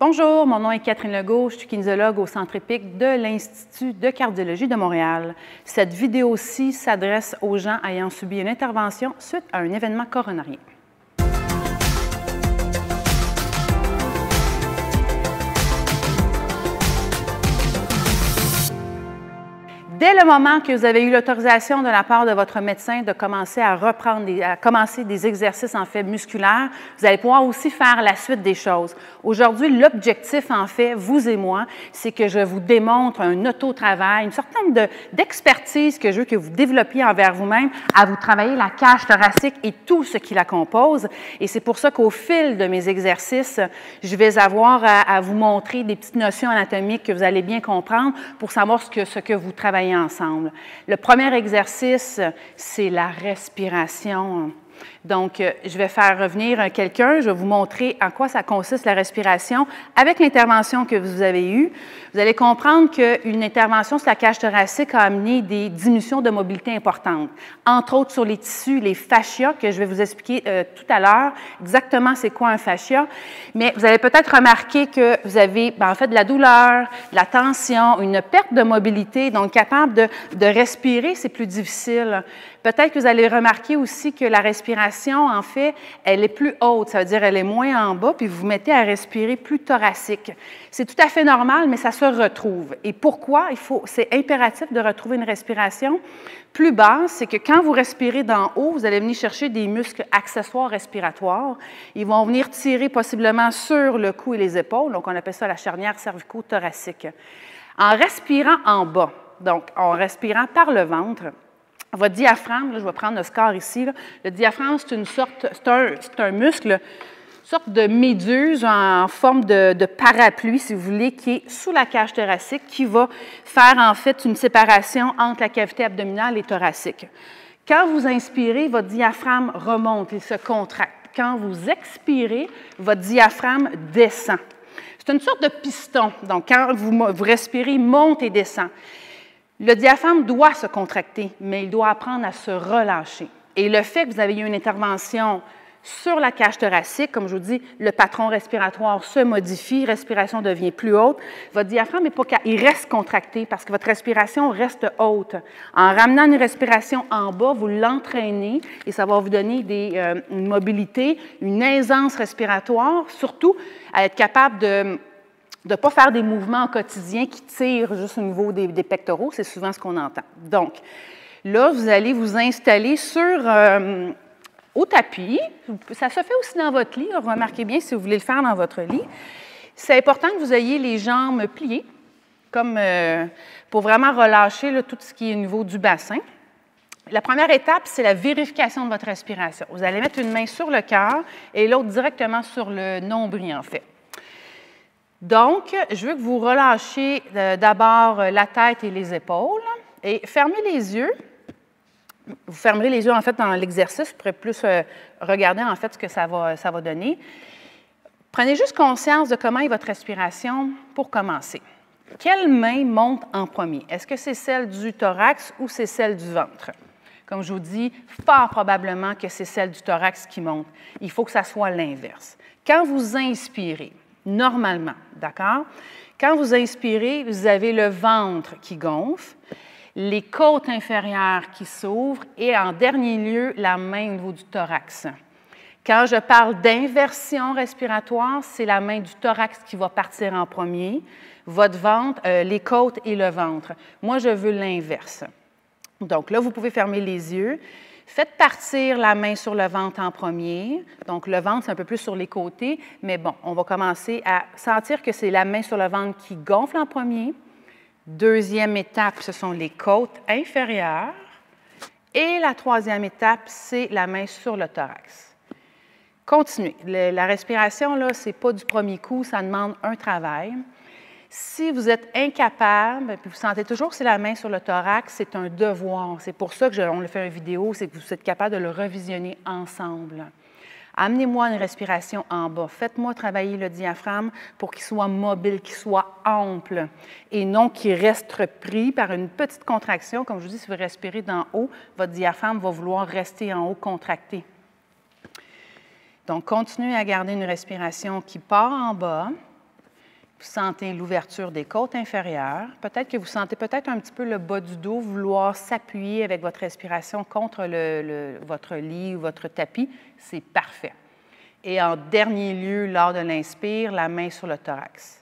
Bonjour, mon nom est Catherine Legault, je suis kinésiologue au Centre EPIC de l'Institut de cardiologie de Montréal. Cette vidéo-ci s'adresse aux gens ayant subi une intervention suite à un événement coronarien. Dès le moment que vous avez eu l'autorisation de la part de votre médecin de commencer à commencer des exercices en fait musculaires, vous allez pouvoir aussi faire la suite des choses. Aujourd'hui, l'objectif en fait, vous et moi, c'est que je vous démontre un auto-travail, une certaine d'expertise que je veux que vous développiez envers vous-même, à vous travailler la cage thoracique et tout ce qui la compose. Et c'est pour ça qu'au fil de mes exercices, je vais avoir à vous montrer des petites notions anatomiques que vous allez bien comprendre pour savoir ce que vous travaillez ensemble. Le premier exercice, c'est la respiration. Donc, je vais faire revenir quelqu'un, je vais vous montrer en quoi ça consiste la respiration avec l'intervention que vous avez eue. Vous allez comprendre qu'une intervention sur la cage thoracique a amené des diminutions de mobilité importantes, entre autres sur les tissus, les fascias, que je vais vous expliquer tout à l'heure, exactement c'est quoi un fascia. Mais vous avez peut-être remarqué que vous avez en fait de la douleur, de la tension, une perte de mobilité, donc capable de respirer, c'est plus difficile. Peut-être que vous allez remarquer aussi que la respiration, en fait, elle est plus haute, ça veut dire elle est moins en bas, puis vous vous mettez à respirer plus thoracique. C'est tout à fait normal, mais ça se retrouve. Et pourquoi? C'est impératif de retrouver une respiration plus basse, c'est que quand vous respirez d'en haut, vous allez venir chercher des muscles accessoires respiratoires. Ils vont venir tirer possiblement sur le cou et les épaules, donc on appelle ça la charnière cervico-thoracique. En respirant en bas, donc en respirant par le ventre, votre diaphragme, là, je vais prendre le score ici, là. Le diaphragme, c'est un muscle, une sorte de méduse en forme de parapluie, si vous voulez, qui est sous la cage thoracique, qui va faire en fait une séparation entre la cavité abdominale et thoracique. Quand vous inspirez, votre diaphragme remonte, il se contracte. Quand vous expirez, votre diaphragme descend. C'est une sorte de piston. Donc, quand vous respirez, il monte et descend. Le diaphragme doit se contracter, mais il doit apprendre à se relâcher. Et le fait que vous avez eu une intervention sur la cage thoracique, comme je vous dis, le patron respiratoire se modifie, respiration devient plus haute. Votre diaphragme il reste contracté parce que votre respiration reste haute. En ramenant une respiration en bas, vous l'entraînez et ça va vous donner une mobilité, une aisance respiratoire, surtout à être capable de ne pas faire des mouvements quotidiens qui tirent juste au niveau des pectoraux, c'est souvent ce qu'on entend. Donc, là, vous allez vous installer au tapis. Ça se fait aussi dans votre lit. Remarquez bien si vous voulez le faire dans votre lit. C'est important que vous ayez les jambes pliées, comme pour vraiment relâcher là, tout ce qui est au niveau du bassin. La première étape, c'est la vérification de votre respiration. Vous allez mettre une main sur le cœur et l'autre directement sur le nombril, en fait. Donc, je veux que vous relâchiez d'abord la tête et les épaules et fermez les yeux. Vous fermerez les yeux, en fait, dans l'exercice. Vous pourrez plus regarder, en fait, ce que ça va donner. Prenez juste conscience de comment est votre respiration pour commencer. Quelle main monte en premier? Est-ce que c'est celle du thorax ou c'est celle du ventre? Comme je vous dis, fort probablement que c'est celle du thorax qui monte. Il faut que ça soit l'inverse. Quand vous inspirez, normalement, d'accord? Quand vous inspirez, vous avez le ventre qui gonfle, les côtes inférieures qui s'ouvrent et, en dernier lieu, la main au niveau du thorax. Quand je parle d'inversion respiratoire, c'est la main du thorax qui va partir en premier, votre ventre, les côtes et le ventre. Moi, je veux l'inverse. Donc là, vous pouvez fermer les yeux. Faites partir la main sur le ventre en premier. Donc, le ventre, c'est un peu plus sur les côtés. Mais bon, on va commencer à sentir que c'est la main sur le ventre qui gonfle en premier. Deuxième étape, ce sont les côtes inférieures. Et la troisième étape, c'est la main sur le thorax. Continuez. La respiration, là, ce n'est pas du premier coup, ça demande un travail. Si vous êtes incapable, puis vous sentez toujours que c'est la main sur le thorax, c'est un devoir. C'est pour ça qu'on le fait en vidéo, c'est que vous êtes capable de le revisionner ensemble. Amenez-moi une respiration en bas. Faites-moi travailler le diaphragme pour qu'il soit mobile, qu'il soit ample et non qu'il reste pris par une petite contraction. Comme je vous dis, si vous respirez d'en haut, votre diaphragme va vouloir rester en haut contracté. Donc, continuez à garder une respiration qui part en bas. Vous sentez l'ouverture des côtes inférieures. Peut-être que vous sentez peut-être un petit peu le bas du dos, vouloir s'appuyer avec votre respiration contre votre lit ou votre tapis. C'est parfait. Et en dernier lieu, lors de l'inspire, la main sur le thorax.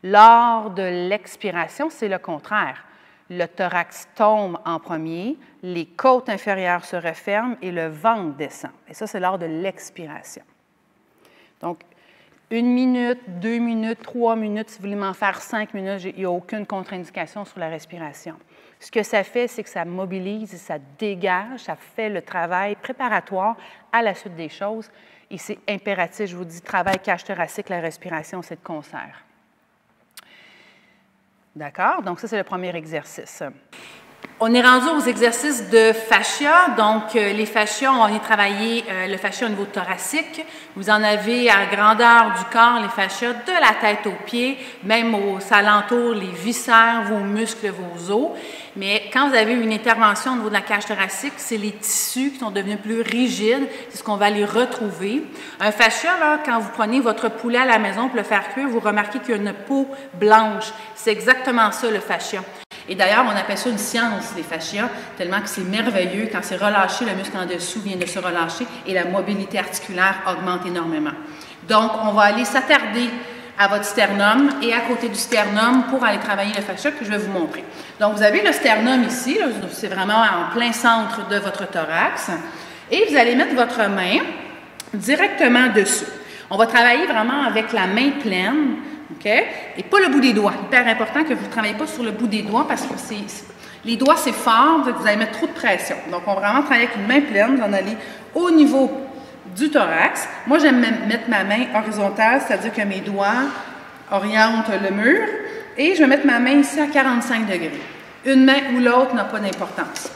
Lors de l'expiration, c'est le contraire. Le thorax tombe en premier, les côtes inférieures se referment et le ventre descend. Et ça, c'est lors de l'expiration. Donc, 1 minute, 2 minutes, 3 minutes, si vous voulez m'en faire 5 minutes, il n'y a aucune contre-indication sur la respiration. Ce que ça fait, c'est que ça mobilise, ça dégage, ça fait le travail préparatoire à la suite des choses. Et c'est impératif, je vous dis, travail cage thoracique, la respiration, c'est de concert. D'accord? Donc, ça, c'est le premier exercice. On est rendu aux exercices de fascia. Donc, les fascias, on va travailler le fascia au niveau thoracique. Vous en avez à la grandeur du corps, les fascias, de la tête aux pieds, même aux alentours, les viscères, vos muscles, vos os. Mais quand vous avez une intervention au niveau de la cage thoracique, c'est les tissus qui sont devenus plus rigides. C'est ce qu'on va aller retrouver. Un fascia, là, quand vous prenez votre poulet à la maison pour le faire cuire, vous remarquez qu'il y a une peau blanche. C'est exactement ça, le fascia. Et d'ailleurs, on appelle ça une science, les fascias, tellement que c'est merveilleux. Quand c'est relâché, le muscle en dessous vient de se relâcher et la mobilité articulaire augmente énormément. Donc, on va aller s'attarder à votre sternum et à côté du sternum pour aller travailler le fascia que je vais vous montrer. Donc, vous avez le sternum ici, c'est vraiment en plein centre de votre thorax. Et vous allez mettre votre main directement dessus. On va travailler vraiment avec la main pleine. Okay? Et pas le bout des doigts. Hyper important que vous ne travaillez pas sur le bout des doigts parce que les doigts, c'est fort, vous allez mettre trop de pression. Donc, on va vraiment travailler avec une main pleine. Vous en allez au niveau du thorax. Moi, j'aime mettre ma main horizontale, c'est-à-dire que mes doigts orientent le mur. Et je vais mettre ma main ici à 45 degrés. Une main ou l'autre n'a pas d'importance.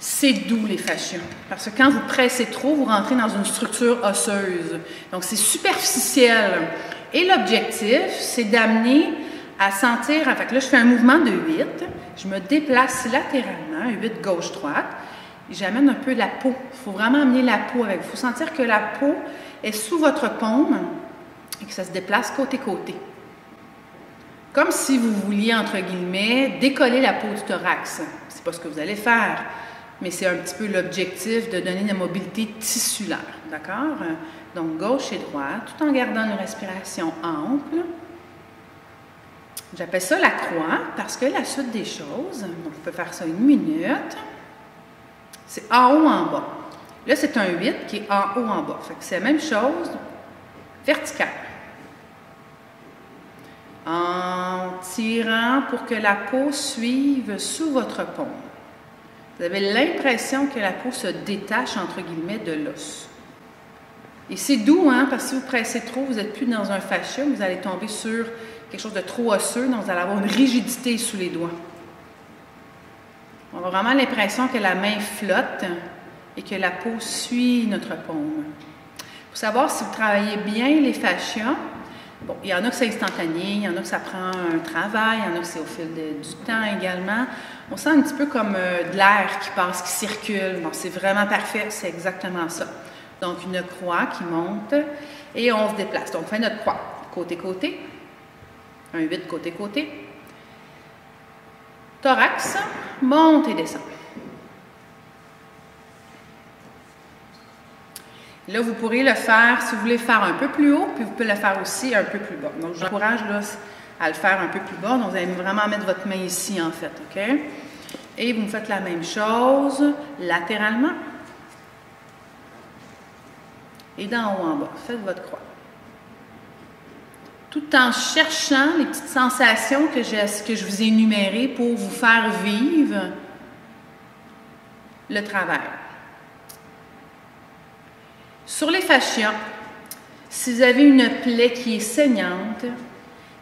C'est doux, les fascias. Parce que quand vous pressez trop, vous rentrez dans une structure osseuse. Donc, c'est superficiel. Et l'objectif, c'est d'amener à sentir, en fait, là, je fais un mouvement de 8, je me déplace latéralement, 8 gauche-droite, et j'amène un peu la peau. Il faut vraiment amener la peau avec vous. Il faut sentir que la peau est sous votre paume et que ça se déplace côté-côté. Comme si vous vouliez, entre guillemets, décoller la peau du thorax. C'est pas ce que vous allez faire, mais c'est un petit peu l'objectif de donner une mobilité tissulaire, d'accord? Donc, gauche et droite, tout en gardant une respiration ample. J'appelle ça la croix parce que la suite des choses, donc on peut faire ça 1 minute, c'est en haut, en bas. Là, c'est un 8 qui est en haut, en bas. Fait que c'est la même chose, verticale. En tirant pour que la peau suive sous votre paume. Vous avez l'impression que la peau se détache, entre guillemets, de l'os. Et c'est doux, hein, parce que si vous pressez trop, vous n'êtes plus dans un fascia, vous allez tomber sur quelque chose de trop osseux, donc vous allez avoir une rigidité sous les doigts. On a vraiment l'impression que la main flotte et que la peau suit notre paume. Pour savoir si vous travaillez bien les fascias, bon, il y en a que c'est instantané, il y en a que ça prend un travail, il y en a que c'est au fil du temps également. On sent un petit peu comme de l'air qui passe, qui circule. Bon, c'est vraiment parfait, c'est exactement ça. Donc, une croix qui monte et on se déplace. Donc, on fait notre croix côté-côté, un 8 côté-côté. Thorax, monte et descend. Là, vous pourrez le faire, si vous voulez faire un peu plus haut, puis vous pouvez le faire aussi un peu plus bas. Donc, je vous encourage là, à le faire un peu plus bas. Donc, vous allez vraiment mettre votre main ici, en fait, OK? Et vous me faites la même chose latéralement. Et d'en haut en bas, faites votre croix. Tout en cherchant les petites sensations que je vous ai énumérées pour vous faire vivre le travail. Sur les fascias, si vous avez une plaie qui est saignante,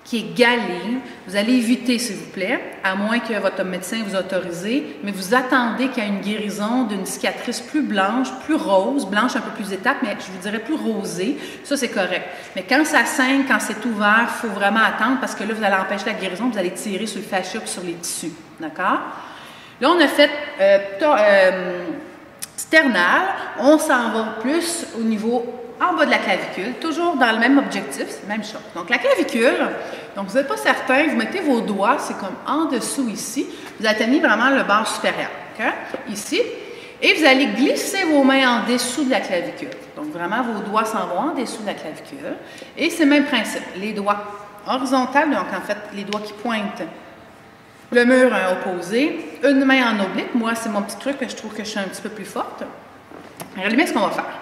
qui est galée, vous allez éviter, s'il vous plaît, à moins que votre médecin vous autorise, mais vous attendez qu'il y ait une guérison d'une cicatrice plus blanche, plus rose, blanche un peu plus étape, mais je vous dirais plus rosée. Ça, c'est correct. Mais quand ça saigne, quand c'est ouvert, il faut vraiment attendre parce que là, vous allez empêcher la guérison, vous allez tirer sur le fascia et sur les tissus. D'accord? Là, on a fait sternal. On s'en va plus au niveau en bas de la clavicule, toujours dans le même objectif, c'est la même chose. Donc, la clavicule, donc vous n'êtes pas certain, vous mettez vos doigts, c'est comme en dessous ici, vous atteignez vraiment le bord supérieur, okay? Ici, et vous allez glisser vos mains en dessous de la clavicule. Donc, vraiment, vos doigts s'en vont en dessous de la clavicule. Et c'est le même principe, les doigts horizontaux, donc en fait, les doigts qui pointent le mur opposé, une main en oblique. Moi, c'est mon petit truc, je trouve que je suis un petit peu plus forte. Regardez bien ce qu'on va faire.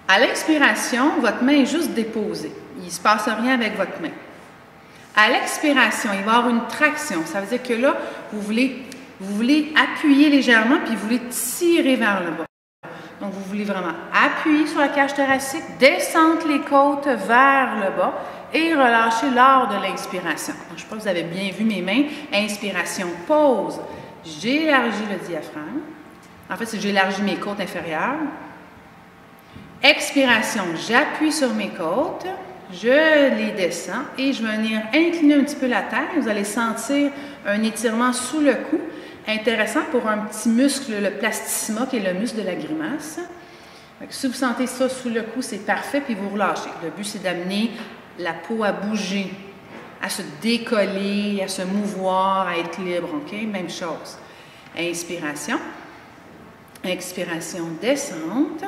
À l'expiration, votre main est juste déposée. Il ne se passe rien avec votre main. À l'expiration, il va y avoir une traction. Ça veut dire que là, vous voulez appuyer légèrement, puis vous voulez tirer vers le bas. Donc, vous voulez vraiment appuyer sur la cage thoracique, descendre les côtes vers le bas et relâcher lors de l'inspiration. Je ne sais pas si vous avez bien vu mes mains. Inspiration, pause. J'élargis le diaphragme. En fait, c'est j'élargis mes côtes inférieures. Expiration, j'appuie sur mes côtes. Je les descends et je vais venir incliner un petit peu la tête. Vous allez sentir un étirement sous le cou. Intéressant pour un petit muscle, le plastissima, qui est le muscle de la grimace. Donc, si vous sentez ça sous le cou, c'est parfait, puis vous relâchez. Le but, c'est d'amener la peau à bouger, à se décoller, à se mouvoir, à être libre, OK? Même chose. Inspiration. Expiration, descente.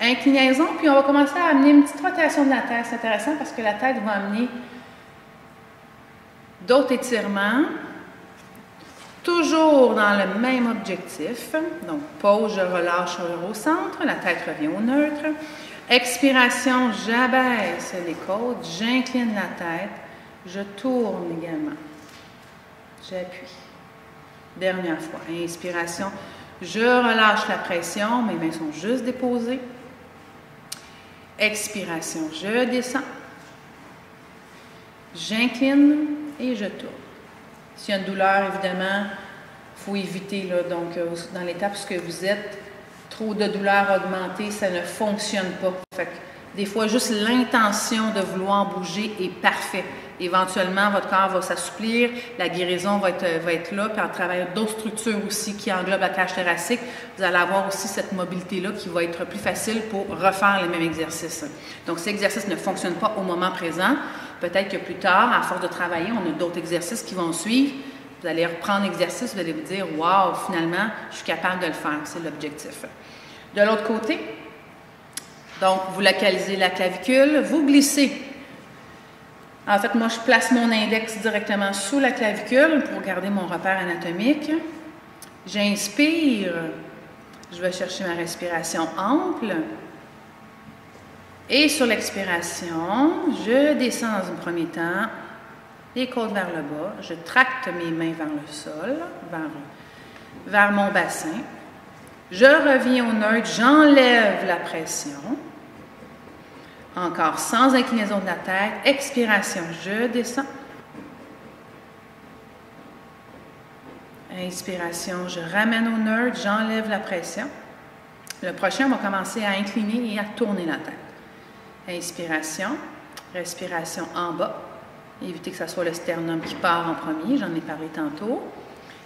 Inclinaison, puis on va commencer à amener une petite rotation de la tête. C'est intéressant parce que la tête va amener d'autres étirements. Toujours dans le même objectif. Donc, pause, je relâche au centre, la tête revient au neutre. Expiration, j'abaisse les côtes, j'incline la tête, je tourne également. J'appuie. Dernière fois. Inspiration, je relâche la pression, mes mains sont juste déposées. Expiration, je descends. J'incline et je tourne. S'il y a une douleur, évidemment, il faut éviter, là, donc, dans l'étape où vous êtes, trop de douleur augmentée, ça ne fonctionne pas. Fait que, des fois, juste l'intention de vouloir bouger est parfait. Éventuellement, votre corps va s'assouplir, la guérison va être là, puis en travaillant d'autres structures aussi qui englobent la cage thoracique, vous allez avoir aussi cette mobilité-là qui va être plus facile pour refaire les mêmes exercices. Donc, si l'exercice ne fonctionne pas au moment présent, peut-être que plus tard, à force de travailler, on a d'autres exercices qui vont suivre. Vous allez reprendre l'exercice, vous allez vous dire « Wow, finalement, je suis capable de le faire. » C'est l'objectif. De l'autre côté, donc, vous localisez la clavicule, vous glissez. En fait, moi, je place mon index directement sous la clavicule pour garder mon repère anatomique. J'inspire. Je vais chercher ma respiration ample. Et sur l'expiration, je descends dans un premier temps, les côtes vers le bas. Je tracte mes mains vers le sol, vers mon bassin. Je reviens au neutre, j'enlève la pression. Encore sans inclinaison de la tête. Expiration, je descends. Inspiration, je ramène au neutre, j'enlève la pression. Le prochain, on va commencer à incliner et à tourner la tête. Inspiration, respiration en bas. Évitez que ce soit le sternum qui part en premier, j'en ai parlé tantôt.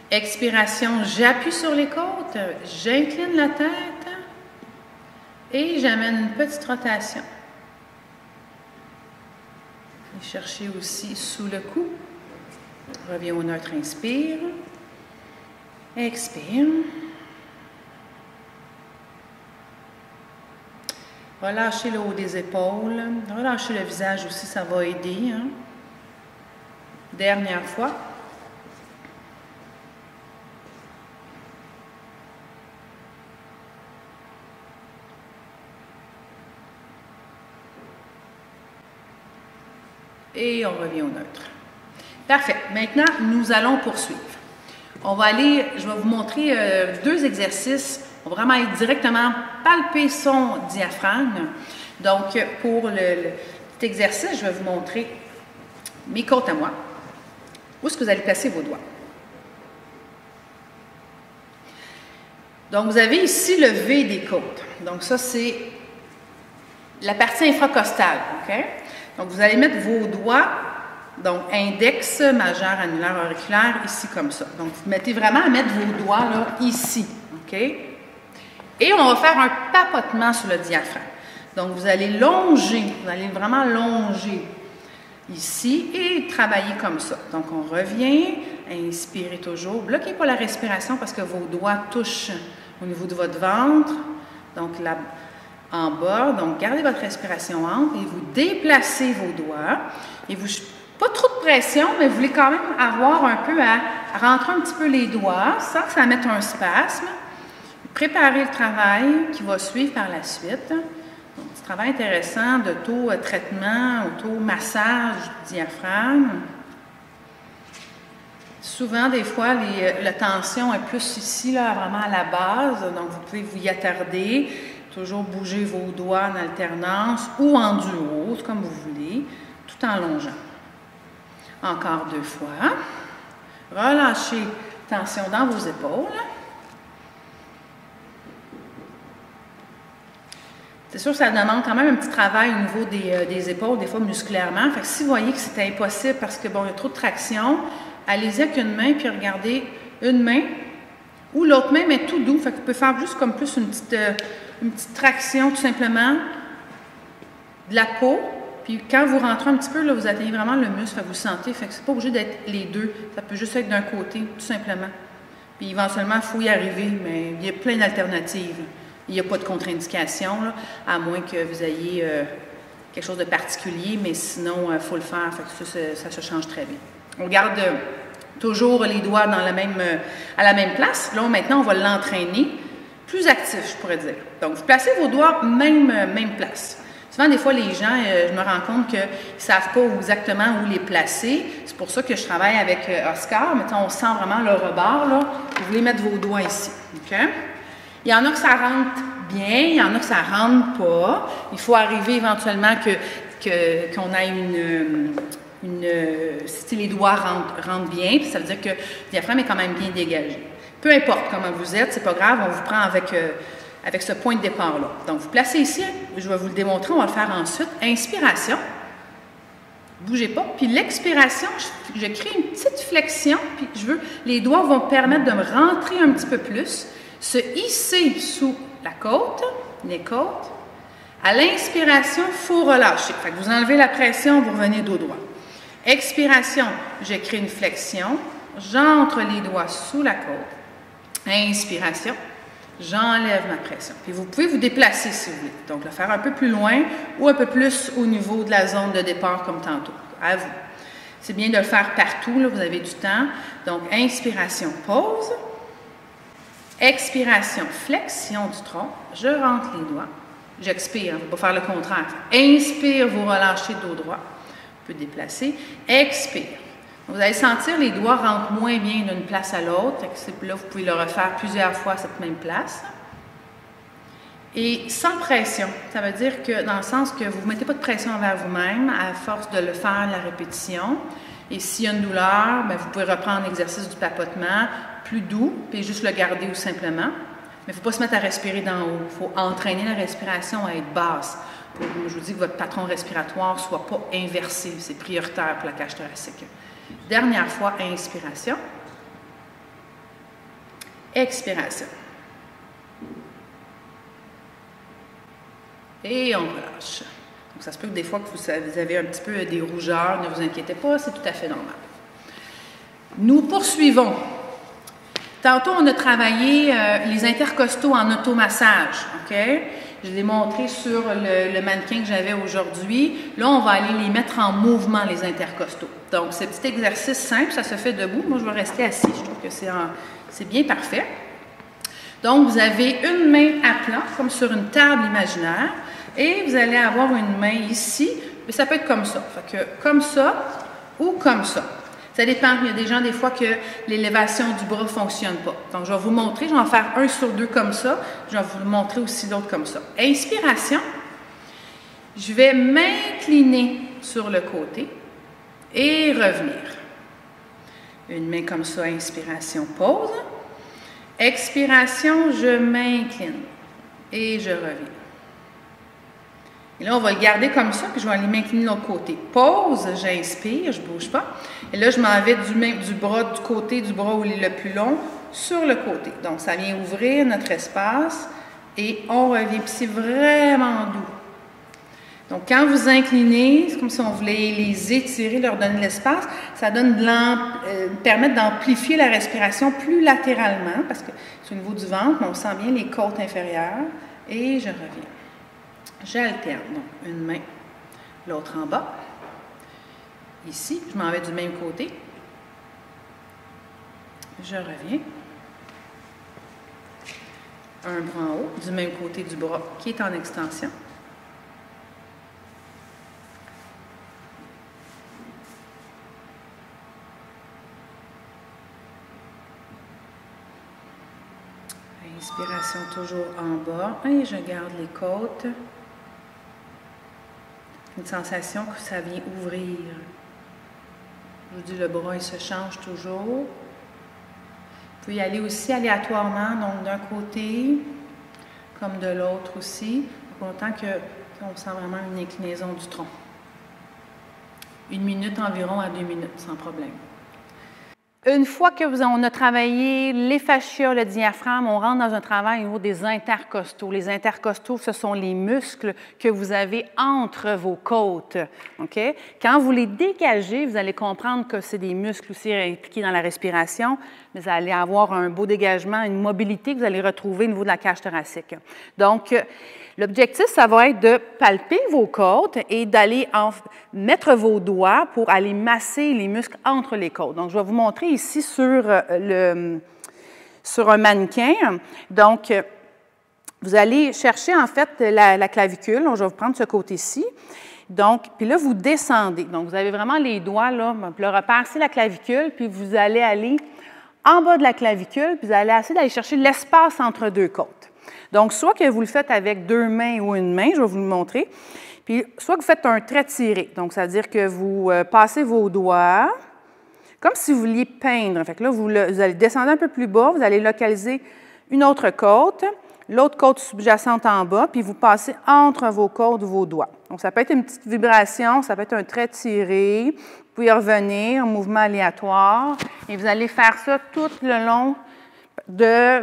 Expiration, j'appuie sur les côtes, j'incline la tête et j'amène une petite rotation. Et cherchez aussi sous le cou. Reviens au neutre, inspire. Expire. Relâchez le haut des épaules. Relâchez le visage aussi, ça va aider. Hein? Dernière fois. Et on revient au neutre. Parfait. Maintenant, nous allons poursuivre. On va aller, je vais vous montrer deux exercices. On va vraiment aller directement palper son diaphragme. Donc, pour cet exercice, je vais vous montrer mes côtes à moi. Où est-ce que vous allez placer vos doigts? Donc, vous avez ici le V des côtes. Donc, ça, c'est la partie infracostale. OK? Donc, vous allez mettre vos doigts, donc index, majeur, annulaire, auriculaire, ici comme ça. Donc, vous mettez vraiment à mettre vos doigts là, ici. OK? Et on va faire un papotement sur le diaphragme. Donc, vous allez longer, vous allez vraiment longer ici et travailler comme ça. Donc, on revient, inspirez toujours. Bloquez pas la respiration parce que vos doigts touchent au niveau de votre ventre. Donc, là, en bas. Donc, gardez votre respiration ample et vous déplacez vos doigts. Et vous, pas trop de pression, mais vous voulez quand même avoir un peu à rentrer un petit peu les doigts sans que ça mette un spasme. Préparez le travail qui va suivre par la suite. Donc, petit travail intéressant d'auto-traitement, auto-massage du diaphragme. Souvent, des fois, la tension est plus ici, là, vraiment à la base. Donc, vous pouvez vous y attarder. Toujours bouger vos doigts en alternance ou en duo, comme vous voulez, tout en longeant. Encore 2 fois. Relâchez tension dans vos épaules. C'est sûr que ça demande quand même un petit travail au niveau des épaules, des fois musculairement. Fait que si vous voyez que c'est impossible parce que bon, il y a trop de traction, allez-y avec une main, puis regardez une main ou l'autre main, mais tout doux. Fait que vous pouvez faire juste comme plus une petite traction tout simplement de la peau. Puis quand vous rentrez un petit peu, là, vous atteignez vraiment le muscle, fait que vous sentez. Fait que c'est pas obligé d'être les deux. Ça peut juste être d'un côté, tout simplement. Puis éventuellement, il faut y arriver, mais il y a plein d'alternatives. Il n'y a pas de contre-indication, là, à moins que vous ayez quelque chose de particulier, mais sinon, il faut le faire. Fait que ça se change très bien. On garde toujours les doigts à la même place. Là, maintenant, on va l'entraîner. Plus actif, je pourrais dire. Donc, vous placez vos doigts même place. Souvent, des fois, les gens, je me rends compte qu'ils ne savent pas exactement où les placer. C'est pour ça que je travaille avec Oscar. Mettons, on sent vraiment le rebord, là. Vous voulez mettre vos doigts ici. OK? Il y en a que ça rentre bien, il y en a que ça ne rentre pas. Il faut arriver éventuellement qu'on ait si les doigts rentrent bien, puis ça veut dire que le diaphragme est quand même bien dégagé. Peu importe comment vous êtes, c'est pas grave, on vous prend avec ce point de départ-là. Donc, vous placez ici, je vais vous le démontrer, on va le faire ensuite. Inspiration, bougez pas. Puis l'expiration, je crée une petite flexion, puis les doigts vont me permettre de me rentrer un petit peu plus, se hisser sous la côte, les côtes. À l'inspiration, il faut relâcher. Fait que vous enlevez la pression, vous revenez dos droit. Expiration, je crée une flexion, j'entre les doigts sous la côte. Inspiration, j'enlève ma pression. Puis vous pouvez vous déplacer si vous voulez. Donc, le faire un peu plus loin ou un peu plus au niveau de la zone de départ comme tantôt. À vous. C'est bien de le faire partout, là, vous avez du temps. Donc, inspiration, pause. Expiration, flexion du tronc. Je rentre les doigts. J'expire, on ne va pas faire le contraire. Inspire, vous relâchez dos droit. Vous pouvez déplacer. Expire. Vous allez sentir les doigts rentrent moins bien d'une place à l'autre. Là, vous pouvez le refaire plusieurs fois à cette même place. Et sans pression. Ça veut dire que dans le sens que vous ne mettez pas de pression envers vous-même à force de le faire, la répétition. Et s'il y a une douleur, bien, vous pouvez reprendre l'exercice du papotement plus doux, puis juste le garder ou simplement. Mais il ne faut pas se mettre à respirer d'en haut. Il faut entraîner la respiration à être basse. Je vous dis que votre patron respiratoire ne soit pas inversé. C'est prioritaire pour la cage thoracique. Dernière fois, inspiration. Expiration. Et on relâche. Donc, ça se peut que des fois que vous avez un petit peu des rougeurs, ne vous inquiétez pas, c'est tout à fait normal. Nous poursuivons. Tantôt, on a travaillé les intercostaux en automassage. OK? Je l'ai montré sur le mannequin que j'avais aujourd'hui. Là, on va aller les mettre en mouvement, les intercostaux. Donc, ce petit exercice simple, ça se fait debout. Moi, je vais rester assis. Je trouve que c'est bien parfait. Donc, vous avez une main à plat, comme sur une table imaginaire. Et vous allez avoir une main ici. Mais ça peut être comme ça. Fait que comme ça ou comme ça. Ça dépend. Il y a des gens, des fois, que l'élévation du bras ne fonctionne pas. Donc, je vais vous montrer. Je vais en faire un sur deux comme ça. Je vais vous montrer aussi l'autre comme ça. Inspiration. Je vais m'incliner sur le côté et revenir. Une main comme ça, inspiration, pause. Expiration, je m'incline et je reviens. Et là, on va le garder comme ça, puis je vais aller m'incliner de l'autre côté. Pause, j'inspire, je ne bouge pas. Et là, je m'en vais du bras du côté, du bras où il est le plus long, sur le côté. Donc, ça vient ouvrir notre espace Et on revient. Puis c'est vraiment doux. Donc, quand vous inclinez, c'est comme si on voulait les étirer, leur donner de l'espace. Ça donne permet d'amplifier la respiration plus latéralement, parce que c'est au niveau du ventre, mais on sent bien les côtes inférieures. Et je reviens. J'alterne. Donc, une main, l'autre en bas. Ici, je m'en vais du même côté. Je reviens. Un bras en haut, du même côté du bras qui est en extension. Inspiration toujours en bas et je garde les côtes. Une sensation que ça vient ouvrir. Je vous dis, le bras il se change toujours. Vous pouvez y aller aussi aléatoirement, donc d'un côté comme de l'autre aussi, autant qu'on sent vraiment une inclinaison du tronc. 1 minute environ à 2 minutes, sans problème. Une fois qu'on a travaillé les fascias, le diaphragme, on rentre dans un travail au niveau des intercostaux. Les intercostaux, ce sont les muscles que vous avez entre vos côtes. Okay? Quand vous les dégagez, vous allez comprendre que c'est des muscles aussi impliqués dans la respiration. Vous allez avoir un beau dégagement, une mobilité que vous allez retrouver au niveau de la cage thoracique. Donc, l'objectif, ça va être de palper vos côtes et d'aller mettre vos doigts pour aller masser les muscles entre les côtes. Donc, je vais vous montrer ici sur un mannequin. Donc, vous allez chercher en fait la clavicule. Donc, je vais vous prendre ce côté-ci. Donc, puis là, vous descendez. Donc, vous avez vraiment les doigts, là, le repère, c'est la clavicule, puis vous allez aller en bas de la clavicule, puis vous allez essayer d'aller chercher l'espace entre deux côtes. Donc, soit que vous le faites avec 2 mains ou une main, je vais vous le montrer, puis soit que vous faites un trait tiré. Donc, ça veut dire que vous passez vos doigts, comme si vous vouliez peindre. Fait que là, vous allez descendre un peu plus bas, vous allez localiser une autre côte, l'autre côte sous-jacente en bas, puis vous passez entre vos côtes vos doigts. Donc, ça peut être une petite vibration, ça peut être un trait tiré. Vous pouvez revenir, un mouvement aléatoire, et vous allez faire ça tout le long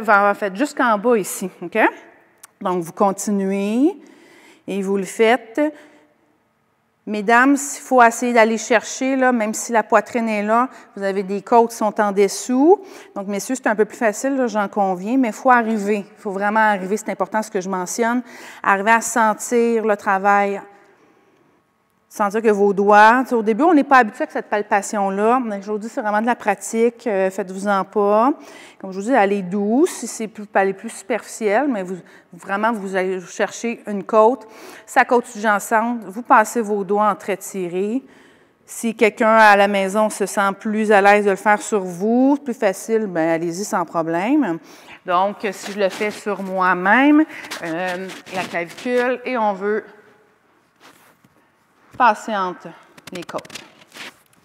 en fait, jusqu'en bas ici. OK? Donc, vous continuez et vous le faites. Mesdames, il faut essayer d'aller chercher, là, même si la poitrine est là, vous avez des côtes qui sont en dessous. Donc, messieurs, c'est un peu plus facile, j'en conviens, mais il faut arriver. Il faut vraiment arriver, c'est important ce que je mentionne, arriver à sentir le travail. Sentir que vos doigts, au début, on n'est pas habitué avec cette palpation-là. Je vous dis, c'est vraiment de la pratique. Faites-vous-en pas. Comme je vous dis, allez douce, si c'est plus superficiel, mais vraiment, vous allez chercher une côte. Sa côte sous-jacente, vous passez vos doigts en trait tiré. Si quelqu'un à la maison se sent plus à l'aise de le faire sur vous, plus facile, bien, allez-y sans problème. Donc, si je le fais sur moi-même, la clavicule, et on veut passer entre les côtes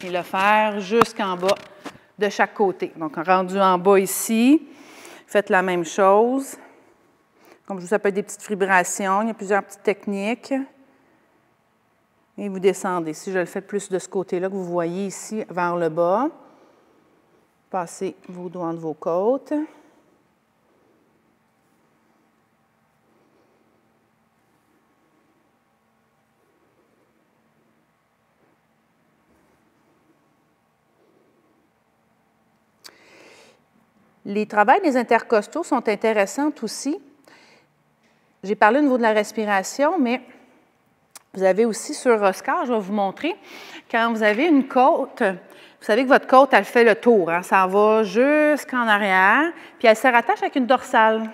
et le faire jusqu'en bas de chaque côté. Donc, rendu en bas ici, faites la même chose. Comme je vous dis, ça peut être des petites vibrations, il y a plusieurs petites techniques. Et vous descendez. Si je le fais plus de ce côté-là que vous voyez ici, vers le bas, passez vos doigts entre vos côtes. Les travails des intercostaux sont intéressants aussi. J'ai parlé au niveau de la respiration, mais vous avez aussi sur Oscar, je vais vous montrer, quand vous avez une côte, vous savez que votre côte, elle fait le tour, hein, ça va jusqu'en arrière, puis elle se rattache avec une dorsale.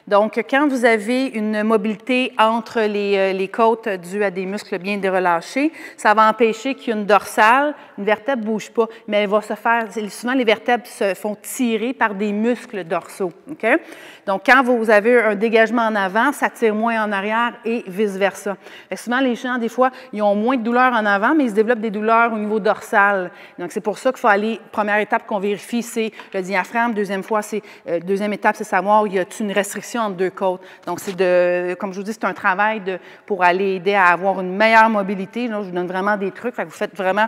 Donc, quand vous avez une mobilité entre les côtes due à des muscles bien relâchés, ça va empêcher qu'il y ait une dorsale, une vertèbre ne bouge pas, mais elle va se faire, souvent les vertèbres se font tirer par des muscles dorsaux. Okay? Donc, quand vous avez un dégagement en avant, ça tire moins en arrière et vice-versa. Souvent, les gens, des fois, ils ont moins de douleurs en avant, mais ils se développent des douleurs au niveau dorsal. Donc, c'est pour ça qu'il faut aller, première étape qu'on vérifie, c'est le diaphragme. Deuxième étape, c'est savoir, y a-t-il une restriction entre deux côtes. Donc, comme je vous dis, c'est un travail pour aller aider à avoir une meilleure mobilité. Là, je vous donne vraiment des trucs. Fait que vous faites vraiment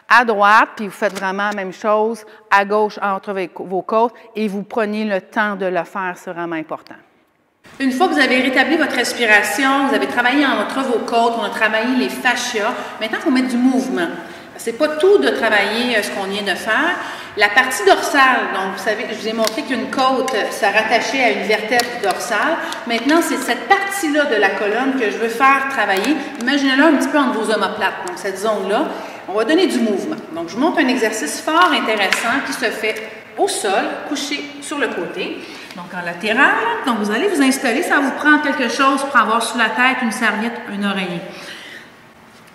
à droite, puis vous faites vraiment la même chose à gauche entre vos côtes et vous prenez le temps de le faire. C'est vraiment important. Une fois que vous avez rétabli votre respiration, vous avez travaillé entre vos côtes, on a travaillé les fascias, maintenant il faut mettre du mouvement. C'est pas tout de travailler ce qu'on vient de faire. La partie dorsale, donc vous savez, je vous ai montré qu'une côte, ça rattachait à une vertèbre dorsale. Maintenant, c'est cette partie-là de la colonne que je veux faire travailler. Imaginez-la un petit peu entre vos omoplates, donc cette zone-là. On va donner du mouvement. Donc, je vous montre un exercice fort intéressant qui se fait au sol, couché sur le côté. Donc, en latéral, donc vous allez vous installer, ça vous prend quelque chose pour avoir sur la tête une serviette, un oreiller.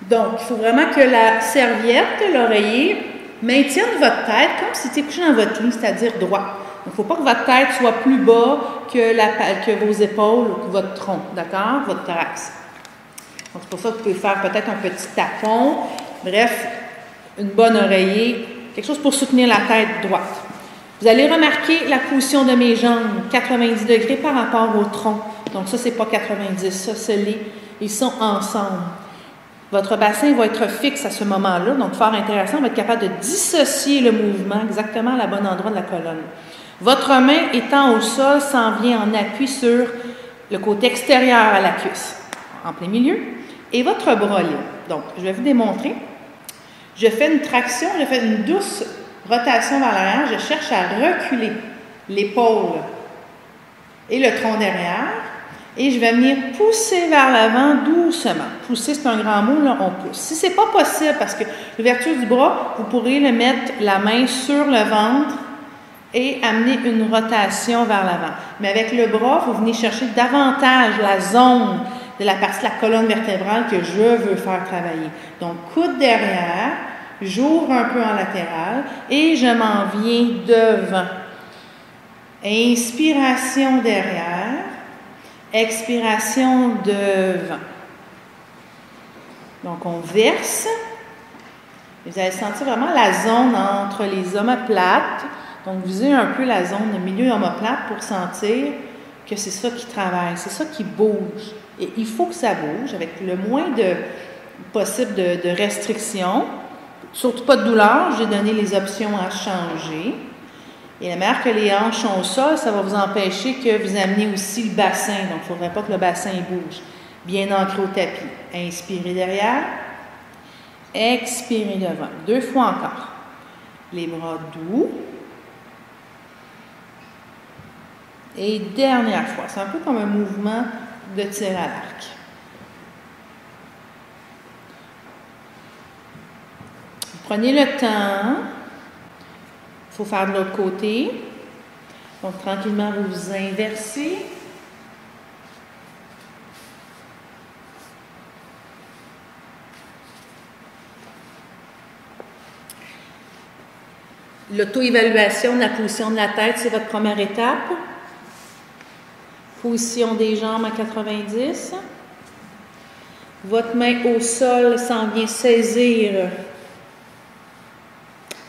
Donc, il faut vraiment que la serviette, l'oreiller, maintienne votre tête comme si vous étiez couché dans votre lit, c'est-à-dire droit. Donc, il ne faut pas que votre tête soit plus bas que vos épaules ou que votre tronc, d'accord? Votre thorax. Donc, c'est pour ça que vous pouvez faire peut-être un petit tapon. Bref, une bonne oreiller, quelque chose pour soutenir la tête droite. Vous allez remarquer la position de mes jambes, 90 degrés par rapport au tronc. Donc, ça, c'est pas 90, ça, ils sont ensemble. Votre bassin va être fixe à ce moment-là, donc fort intéressant, on va être capable de dissocier le mouvement exactement à la bonne endroit de la colonne. Votre main étant au sol s'en vient en appui sur le côté extérieur à la cuisse, en plein milieu, et votre bras libre. Donc, je vais vous démontrer. Je fais une traction, je fais une douce rotation vers l'arrière, je cherche à reculer l'épaule et le tronc derrière. Et je vais venir pousser vers l'avant doucement. Pousser, c'est un grand mot, là, on pousse. Si ce n'est pas possible, parce que l'ouverture du bras, vous pourrez le mettre la main sur le ventre et amener une rotation vers l'avant. Mais avec le bras, vous venez chercher davantage la zone de la partie de la colonne vertébrale que je veux faire travailler. Donc, coude derrière, j'ouvre un peu en latéral et je m'en viens devant. Inspiration derrière. Expiration devant. Donc, on verse. Vous allez sentir vraiment la zone entre les omoplates. Donc, visez un peu la zone de milieu omoplate pour sentir que c'est ça qui travaille, c'est ça qui bouge. Et il faut que ça bouge avec le moins possible de restrictions. Surtout pas de douleur. J'ai donné les options à changer. Et la manière que les hanches sont au sol, ça va vous empêcher que vous ameniez aussi le bassin. Donc, il ne faudrait pas que le bassin bouge. Bien ancré au tapis. Inspirez derrière. Expirez devant. 2 fois encore. Les bras doux. Et dernière fois. C'est un peu comme un mouvement de tir à l'arc. Prenez le temps. Il faut faire de l'autre côté. Donc, tranquillement, vous vous inversez. L'auto-évaluation de la position de la tête, c'est votre première étape. Position des jambes à 90. Votre main au sol s'en vient saisir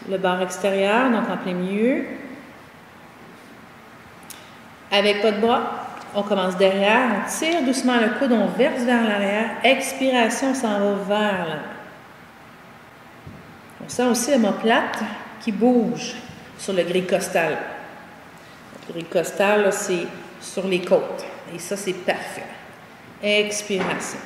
le bord extérieur, donc en plein milieu. Avec votre bras, on commence derrière, on tire doucement le coude, on verse vers l'arrière. Expiration, on s'en va vers l'avant. On sent aussi l'omoplate qui bouge sur le grille costal. Le grille costal, c'est sur les côtes. Et ça, c'est parfait. Expiration.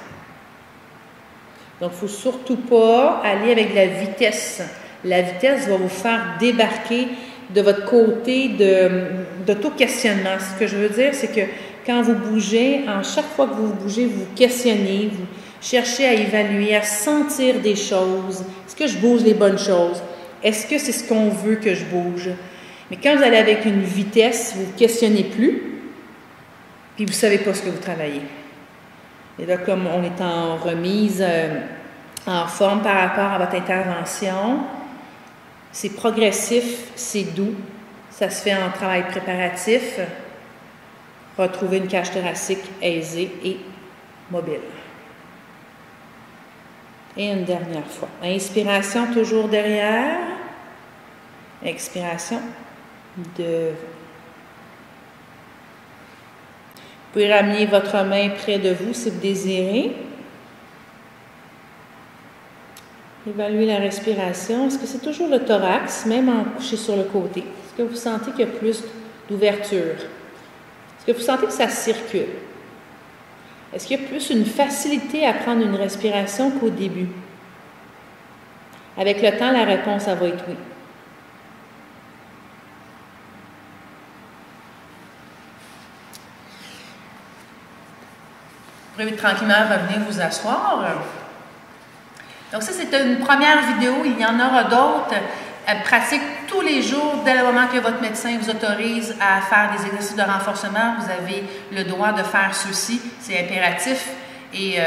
Donc, il ne faut surtout pas aller avec la vitesse. La vitesse va vous faire débarquer de votre côté d'auto-questionnement. Ce que je veux dire, c'est que quand vous bougez, en chaque fois que vous bougez, vous questionnez, vous cherchez à évaluer, à sentir des choses. Est-ce que je bouge les bonnes choses? Est-ce que c'est ce qu'on veut que je bouge? Mais quand vous allez avec une vitesse, vous ne questionnez plus, puis vous ne savez pas ce que vous travaillez. Et là, comme on est en remise en forme par rapport à votre intervention, c'est progressif, c'est doux, ça se fait en travail préparatif. Retrouver une cage thoracique aisée et mobile. Et une dernière fois. Inspiration toujours derrière. Expiration devant. Vous pouvez ramener votre main près de vous si vous désirez. Évaluez la respiration. Est-ce que c'est toujours le thorax, même en couché sur le côté? Est-ce que vous sentez qu'il y a plus d'ouverture? Est-ce que vous sentez que ça circule? Est-ce qu'il y a plus une facilité à prendre une respiration qu'au début? Avec le temps, la réponse, ça va être oui. Vous pouvez tranquillement revenir vous asseoir. Donc ça, c'est une première vidéo. Il y en aura d'autres. Pratique tous les jours, dès le moment que votre médecin vous autorise à faire des exercices de renforcement. Vous avez le droit de faire ceci. C'est impératif. Et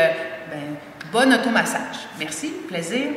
bon automassage. Merci. Plaisir.